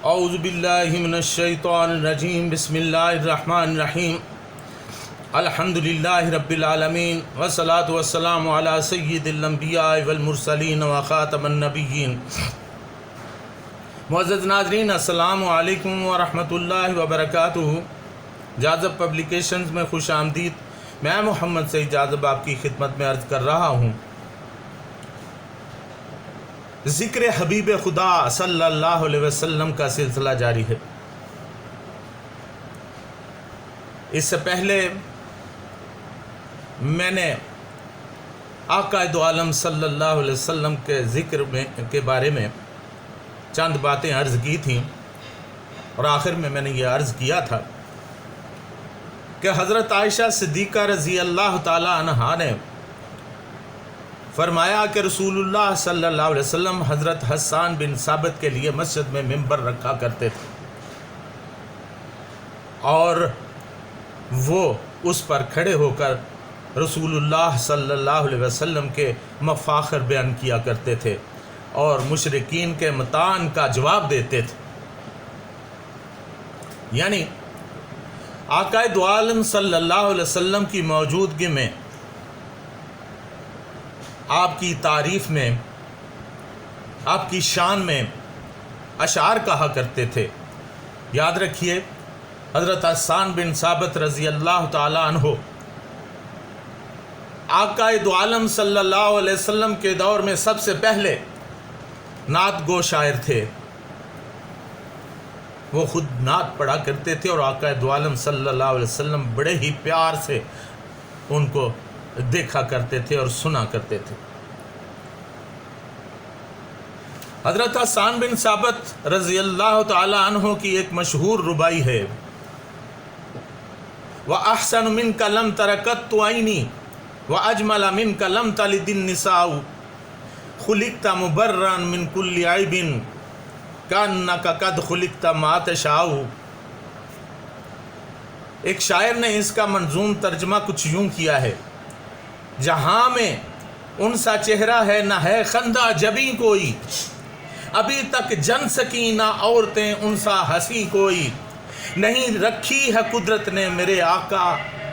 اعوذ باللہ من الشیطان الرجیم بسم اللہ الرحمن الرحیم الحمدللہ رب العالمین والصلاة والسلام علی سید الانبیاء والمرسلین وخاتم النبیین۔ معزز ناظرین، السلام علیکم ورحمۃ اللہ وبرکاتہ۔ جاذب پبلیکیشنز میں خوش آمدید۔ میں محمد سعید جاذب آپ کی خدمت میں عرض کر رہا ہوں۔ ذکر حبیب خدا صلی اللہ علیہ وسلم کا سلسلہ جاری ہے۔ اس سے پہلے میں نے آقا دو عالم صلی اللہ علیہ وسلم کے ذکر کے بارے میں چند باتیں عرض کی تھیں، اور آخر میں نے یہ عرض کیا تھا کہ حضرت عائشہ صدیقہ رضی اللہ تعالی عنہا نے فرمایا کہ رسول اللہ صلی اللہ علیہ وسلم حضرت حسان بن ثابت کے لیے مسجد میں ممبر رکھا کرتے تھے، اور وہ اس پر کھڑے ہو کر رسول اللہ صلی اللہ علیہ وسلم کے مفاخر بیان کیا کرتے تھے اور مشرکین کے مطعن کا جواب دیتے تھے۔ یعنی آقا دو عالم صلی اللہ علیہ وسلم کی موجودگی میں آپ کی تعریف میں، آپ کی شان میں اشعار کہا کرتے تھے۔ یاد رکھیے، حضرت حسان بن ثابت رضی اللہ تعالی عنہ آقا دو عالم صلی اللہ علیہ وسلم کے دور میں سب سے پہلے نعت گو شاعر تھے۔ وہ خود نعت پڑھا کرتے تھے، اور آقا دو عالم صلی اللہ علیہ وسلم بڑے ہی پیار سے ان کو دیکھا کرتے تھے اور سنا کرتے تھے۔ حضرت حسان بن ثابت رضی اللہ تعالی عنہ کی ایک مشہور ربائی ہے، وَأَحْسَنُ مِنْكَ لَمْ تَرَكَتْ عَيْنِي وَأَجْمَلَ مِنْكَ لَمْ تَلِدِ النِّسَاءُ خُلِقْتَ مُبَرًّا مِنْ كُلِّ عَيْبٍ كَأَنَّكَ قَدْ خُلِقْتَ مَا تَشَاءُ۔ ایک شاعر نے اس کا منظوم ترجمہ کچھ یوں کیا ہے: جہاں میں ان سا چہرہ ہے نہ ہے خندہ جبیں کوئی، ابھی تک جن سکی نہ عورتیں ان سا ہنسی کوئی، نہیں رکھی ہے قدرت نے میرے آقا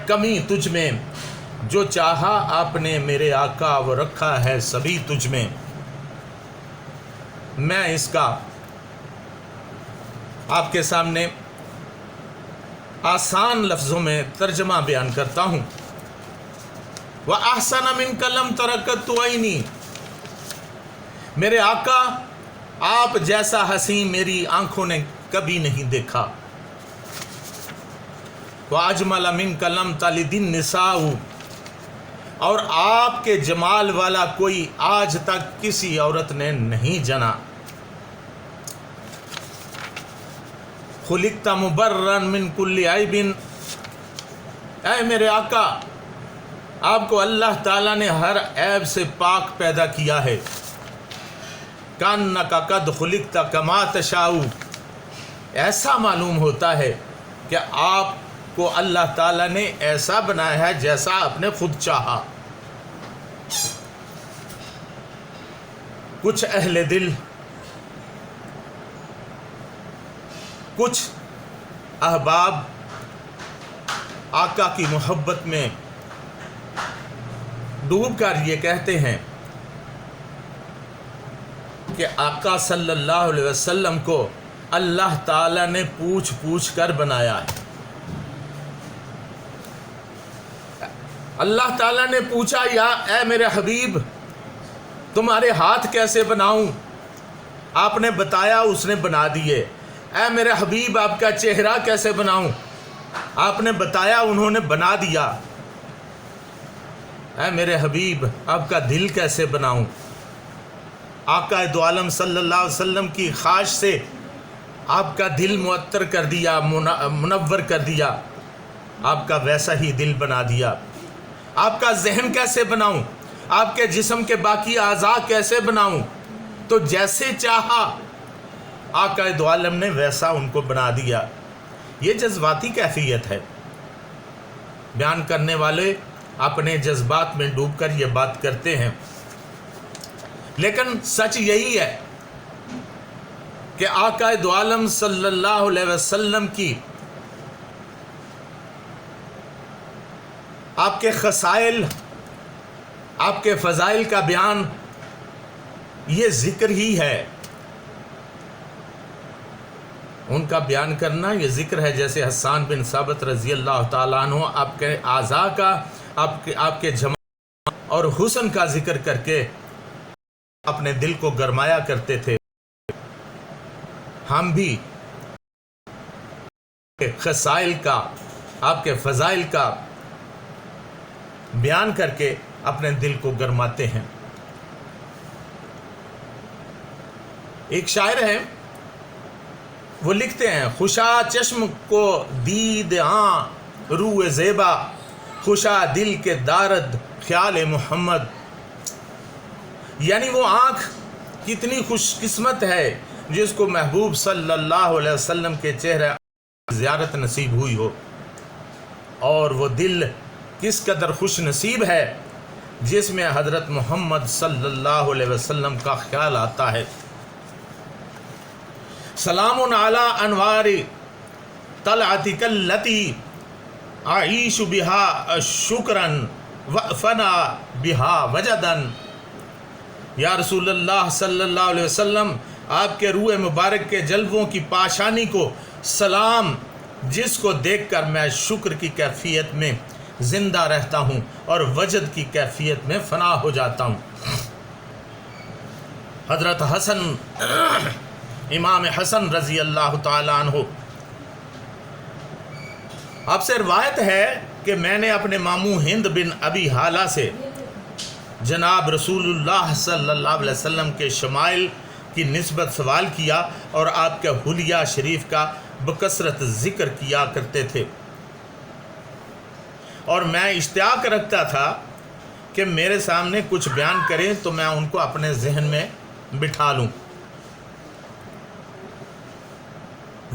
کمی تجھ میں، جو چاہا آپ نے میرے آقا وہ رکھا ہے سبھی تجھ میں۔ میں اس کا آپ کے سامنے آسان لفظوں میں ترجمہ بیان کرتا ہوں۔ وَأَحْسَنَ مِنْكَ لَمْ تَرَكَتْ عَيْنِي، میرے آقا آپ جیسا حسین میری آنکھوں نے کبھی نہیں دیکھا۔ وَأَجْمَلَ مِنْكَ لَمْ تَلِدِ النِّسَاءُ، اور آپ کے جمال والا کوئی آج تک کسی عورت نے نہیں جنا۔ خُلِقْتَ مُبَرًّا مِنْ كُلِّ عَيْبٍ، اے میرے آقا آپ کو اللہ تعالیٰ نے ہر عیب سے پاک پیدا کیا ہے۔ کَأَنَّكَ قَدْ خُلِقْتَ كَمَا تَشَاءُ، ایسا معلوم ہوتا ہے کہ آپ کو اللہ تعالیٰ نے ایسا بنایا ہے جیسا آپ نے خود چاہا۔ کچھ اہل دل، کچھ احباب آقا کی محبت میں ڈوب کر یہ کہتے ہیں کہ آقا صلی اللہ علیہ وسلم کو اللہ تعالیٰ نے پوچھ پوچھ کر بنایا ہے۔ اللہ تعالیٰ نے پوچھا، یا اے میرے حبیب تمہارے ہاتھ کیسے بناؤں؟ آپ نے بتایا، اس نے بنا دیے۔ اے میرے حبیب آپ کا چہرہ کیسے بناؤں؟ آپ نے بتایا، انہوں نے بنا دیا۔ اے میرے حبیب آپ کا دل کیسے بناؤں؟ آقا دو عالم صلی اللہ علیہ وسلم کی خواہش سے آپ کا دل معطر کر دیا، منور کر دیا، آپ کا ویسا ہی دل بنا دیا۔ آپ کا ذہن کیسے بناؤں؟ آپ کے جسم کے باقی اعضاء کیسے بناؤں؟ تو جیسے چاہا آقا دو عالم نے ویسا ان کو بنا دیا۔ یہ جذباتی کیفیت ہے۔ بیان کرنے والے اپنے جذبات میں ڈوب کر یہ بات کرتے ہیں، لیکن سچ یہی ہے کہ آقا دو عالم صلی اللہ علیہ وسلم کی آپ کے خصائل، آپ کے فضائل کا بیان یہ ذکر ہی ہے، ان کا بیان کرنا یہ ذکر ہے. جیسے حسان بن ثابت رضی اللہ تعالیٰ عنہ آپ کے اعضاء کا، آپ کے جمال اور حسن کا ذکر کر کے اپنے دل کو گرمایا کرتے تھے. ہم بھی خصائل کا، آپ کے فضائل کا بیان کر کے اپنے دل کو گرماتے ہیں. ایک شاعر ہیں، وہ لکھتے ہیں: خوشا چشم کو دید آں روح زیبا، خوشا دل کے دارد خیال محمد. یعنی وہ آنکھ کتنی خوش قسمت ہے جس کو محبوب صلی اللہ علیہ وسلم کے چہرے زیارت نصیب ہوئی ہو، اور وہ دل کس قدر خوش نصیب ہے جس میں حضرت محمد صلی اللہ علیہ وسلم کا خیال آتا ہے. سلام علی انوار طلعتک التی اعیش بہا شکرا وفنا بہا وجدا. یا رسول اللہ صلی اللہ علیہ وسلم، آپ کے روح مبارک کے جلووں کی پاشانی کو سلام، جس کو دیکھ کر میں شکر کی کیفیت میں زندہ رہتا ہوں اور وجد کی کیفیت میں فنا ہو جاتا ہوں. حضرت حسن، امام حسن رضی اللہ تعالیٰ عنہ، آپ سے روایت ہے کہ میں نے اپنے ماموں ہند بن ابی حالہ سے جناب رسول اللہ صلی اللہ علیہ وسلم کے شمائل کی نسبت سوال کیا اور آپ کے حلیہ شریف کا بکثرت ذکر کیا کرتے تھے، اور میں اشتیاق رکھتا تھا کہ میرے سامنے کچھ بیان کریں تو میں ان کو اپنے ذہن میں بٹھا لوں.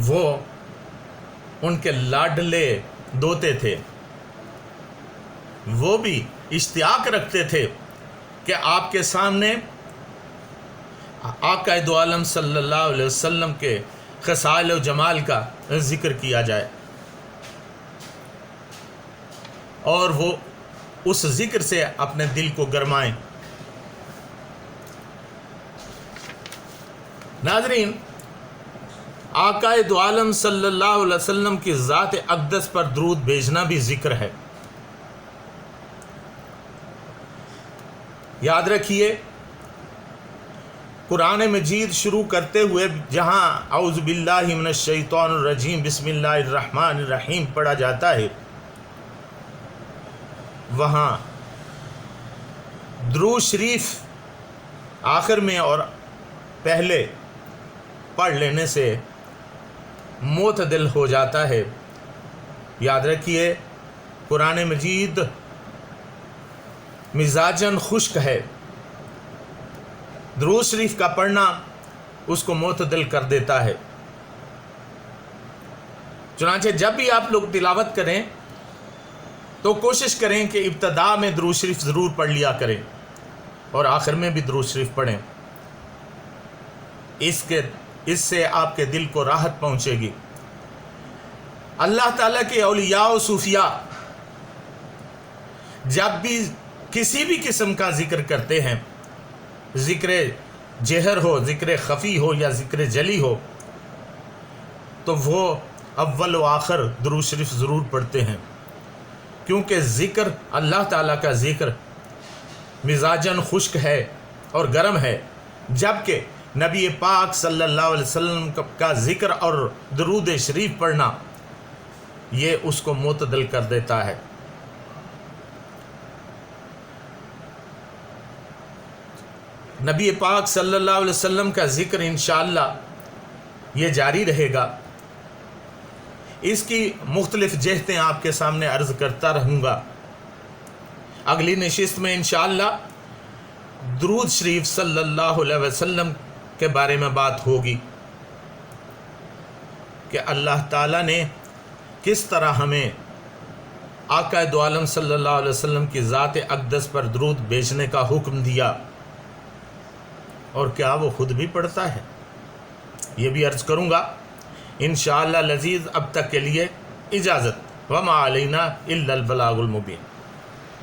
وہ ان کے لاڈلے دوتے تھے، وہ بھی اشتیاق رکھتے تھے کہ آپ کے سامنے آقا دو عالم صلی اللہ علیہ وسلم کے خصائل و جمال کا ذکر کیا جائے، اور وہ اس ذکر سے اپنے دل کو گرمائیں. ناظرین، آقا دو عالم صلی اللہ علیہ وسلم کی ذات اقدس پر درود بھیجنا بھی ذکر ہے. یاد رکھیے، قرآن مجید شروع کرتے ہوئے جہاں اعوذ باللہ من الشیطان الرجیم بسم اللہ الرحمن الرحیم پڑھا جاتا ہے، وہاں درود شریف آخر میں اور پہلے پڑھ لینے سے معتدل ہو جاتا ہے. یاد رکھیے، قرآن مجید مزاجاً خشک ہے، درود شریف کا پڑھنا اس کو معتدل کر دیتا ہے. چنانچہ جب بھی آپ لوگ تلاوت کریں تو کوشش کریں کہ ابتدا میں درود شریف ضرور پڑھ لیا کریں اور آخر میں بھی درود شریف پڑھیں. اس سے آپ کے دل کو راحت پہنچے گی. اللہ تعالیٰ کے اولیاء و صوفیاء جب بھی کسی بھی قسم کا ذکر کرتے ہیں، ذکر جہر ہو، ذکر خفی ہو یا ذکر جلی ہو، تو وہ اول و آخر درود شریف ضرور پڑھتے ہیں، کیونکہ ذکر، اللہ تعالیٰ کا ذکر مزاجاً خشک ہے اور گرم ہے، جبکہ نبی پاک صلی اللہ علیہ وسلم کا ذکر اور درود شریف پڑھنا یہ اس کو معتدل کر دیتا ہے. نبی پاک صلی اللہ علیہ وسلم کا ذکر انشاءاللہ یہ جاری رہے گا. اس کی مختلف جہتیں آپ کے سامنے عرض کرتا رہوں گا. اگلی نشست میں انشاءاللہ درود شریف صلی اللہ علیہ وسلم کے بارے میں بات ہوگی کہ اللہ تعالیٰ نے کس طرح ہمیں آقا دو عالم صلی اللہ علیہ وسلم کی ذات اقدس پر درود بھیجنے کا حکم دیا، اور کیا وہ خود بھی پڑھتا ہے. یہ بھی عرض کروں گا انشاءاللہ لذیذ. اب تک کے لیے اجازت. وما علینا الا البلاغ المبین.